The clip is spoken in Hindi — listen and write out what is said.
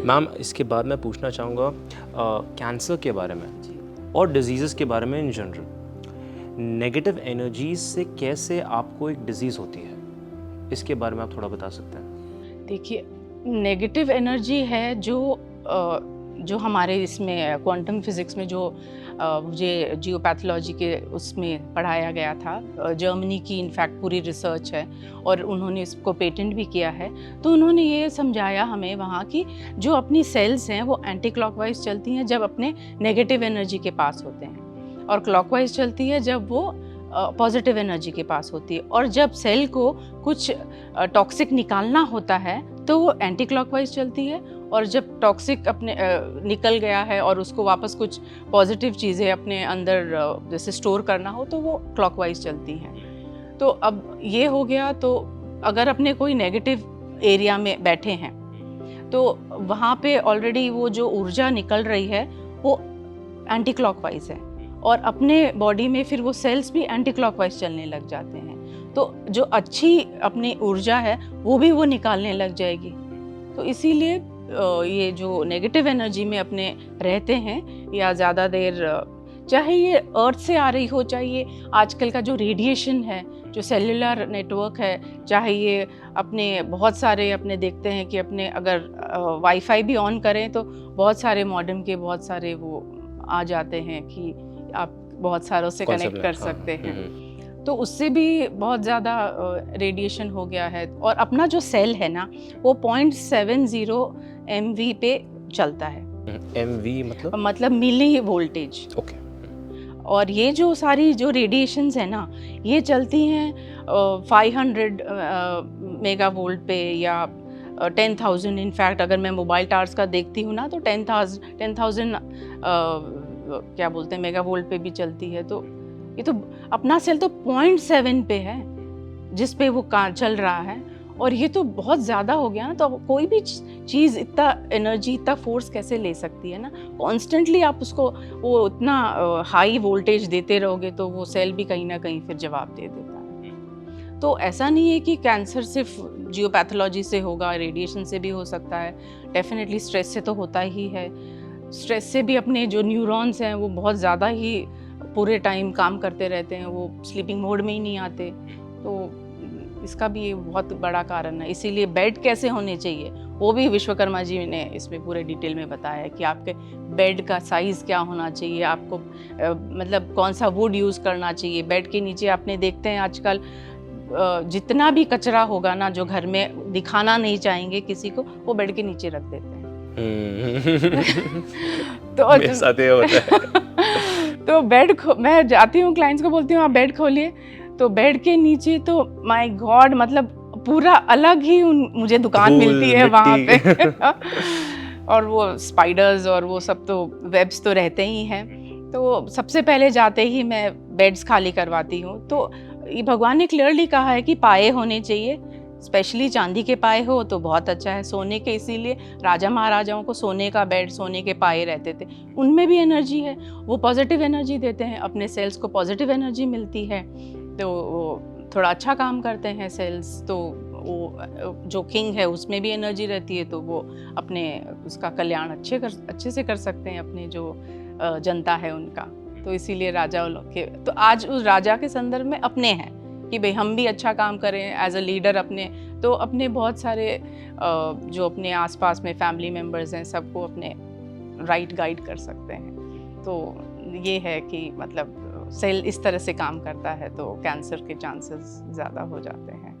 मैम इसके बाद मैं पूछना चाहूँगा कैंसर के बारे में और डिजीज़ के बारे में इन जनरल। नेगेटिव एनर्जीज से कैसे आपको एक डिजीज़ होती है, इसके बारे में आप थोड़ा बता सकते हैं? देखिए, नेगेटिव एनर्जी है जो हमारे इसमें क्वांटम फिज़िक्स में जो मुझे जियोपैथोलॉजी के उसमें पढ़ाया गया था, जर्मनी की इनफैक्ट पूरी रिसर्च है और उन्होंने इसको पेटेंट भी किया है। तो उन्होंने ये समझाया हमें वहाँ की जो अपनी सेल्स हैं वो एंटी क्लॉकवाइज चलती हैं जब अपने नेगेटिव एनर्जी के पास होते हैं, और क्लॉकवाइज चलती है जब वो पॉजिटिव एनर्जी के पास होती है। और जब सेल को कुछ टॉक्सिक निकालना होता है तो वो एंटी क्लॉकवाइज चलती है, और जब टॉक्सिक अपने निकल गया है और उसको वापस कुछ पॉजिटिव चीज़ें अपने अंदर जैसे स्टोर करना हो तो वो क्लॉकवाइज चलती हैं। तो अब ये हो गया, तो अगर अपने कोई नेगेटिव एरिया में बैठे हैं तो वहाँ पे ऑलरेडी वो जो ऊर्जा निकल रही है वो एंटी क्लॉकवाइज है, और अपने बॉडी में फिर वो सेल्स भी एंटी क्लॉकवाइज चलने लग जाते हैं। तो जो अच्छी अपनी ऊर्जा है वो भी वो निकालने लग जाएगी। तो इसीलिए ये जो नेगेटिव एनर्जी में अपने रहते हैं या ज़्यादा देर, चाहे ये अर्थ से आ रही हो, चाहे ये आजकल का जो रेडिएशन है, जो सेल्युलर नेटवर्क है, चाहे ये अपने बहुत सारे अपने देखते हैं कि अपने अगर वाईफाई भी ऑन करें तो बहुत सारे मॉडेम के बहुत सारे वो आ जाते हैं कि आप बहुत सारों से कनेक्ट कर सकते हैं। तो उससे भी बहुत ज़्यादा रेडिएशन हो गया है, और अपना जो सेल है ना वो 0.70 MV पे चलता है। MV मतलब मिली वोल्टेज। ओके। और ये जो सारी जो रेडिएशंस है ना ये चलती हैं 500 मेगा वोल्ट पे या 10,000। इनफैक्ट अगर मैं मोबाइल टावर्स का देखती हूँ ना तो 10,000 क्या बोलते हैं मेगा वोल्ट पे भी चलती है। तो ये तो अपना सेल तो 0.7 पे है जिस पे वो चल रहा है, और ये तो बहुत ज़्यादा हो गया ना। तो कोई भी चीज़ इतना एनर्जी, इतना फोर्स कैसे ले सकती है ना। कॉन्स्टेंटली आप उसको वो इतना हाई वोल्टेज देते रहोगे तो वो सेल भी कहीं ना कहीं फिर जवाब दे देता है। तो ऐसा नहीं है कि कैंसर सिर्फ जियोपैथोलॉजी से होगा, रेडिएशन से भी हो सकता है, डेफिनेटली स्ट्रेस से तो होता ही है। स्ट्रेस से भी अपने जो न्यूरॉन्स हैं वो बहुत ज़्यादा ही पूरे टाइम काम करते रहते हैं, वो स्लीपिंग मोड में ही नहीं आते। तो इसका भी ये बहुत बड़ा कारण है। इसीलिए बेड कैसे होने चाहिए वो भी विश्वकर्मा जी ने इसमें पूरे डिटेल में बताया है कि आपके बेड का साइज़ क्या होना चाहिए, आपको मतलब कौन सा वुड यूज़ करना चाहिए। बेड के नीचे आपने देखते हैं आजकल जितना भी कचरा होगा ना जो घर में दिखाना नहीं चाहेंगे किसी को, वो बेड के नीचे रख देते हैं। तो मेरे साथ ये होता है। तो मैं जाती हूँ क्लाइंट्स को बोलती हूँ आप बेड खोलिए, तो बेड के नीचे तो माय गॉड मतलब पूरा अलग ही मुझे दुकान मिलती है वहाँ पे। और वो स्पाइडर्स और वो सब तो वेब्स तो रहते ही हैं। तो सबसे पहले जाते ही मैं बेड्स खाली करवाती हूँ। तो ये भगवान ने क्लियरली कहा है कि पाए होने चाहिए, स्पेशली चांदी के पाए हो तो बहुत अच्छा है। सोने के, इसीलिए राजा महाराजाओं को सोने का बेड, सोने के पाए रहते थे। उनमें भी एनर्जी है, वो पॉजिटिव एनर्जी देते हैं, अपने सेल्स को पॉजिटिव एनर्जी मिलती है तो वो थोड़ा अच्छा काम करते हैं सेल्स। तो वो जो किंग है उसमें भी एनर्जी रहती है तो वो अपने उसका कल्याण अच्छे से कर सकते हैं, अपने जो जनता है उनका। तो इसीलिए राजा के तो आज उस राजा के संदर्भ में अपने हैं कि भाई हम भी अच्छा काम करें एज अ लीडर अपने। तो अपने बहुत सारे जो अपने आसपास में फैमिली मेम्बर्स हैं सबको अपने राइट गाइड कर सकते हैं। तो ये है कि मतलब सेल इस तरह से काम करता है तो कैंसर के चांसेस ज़्यादा हो जाते हैं।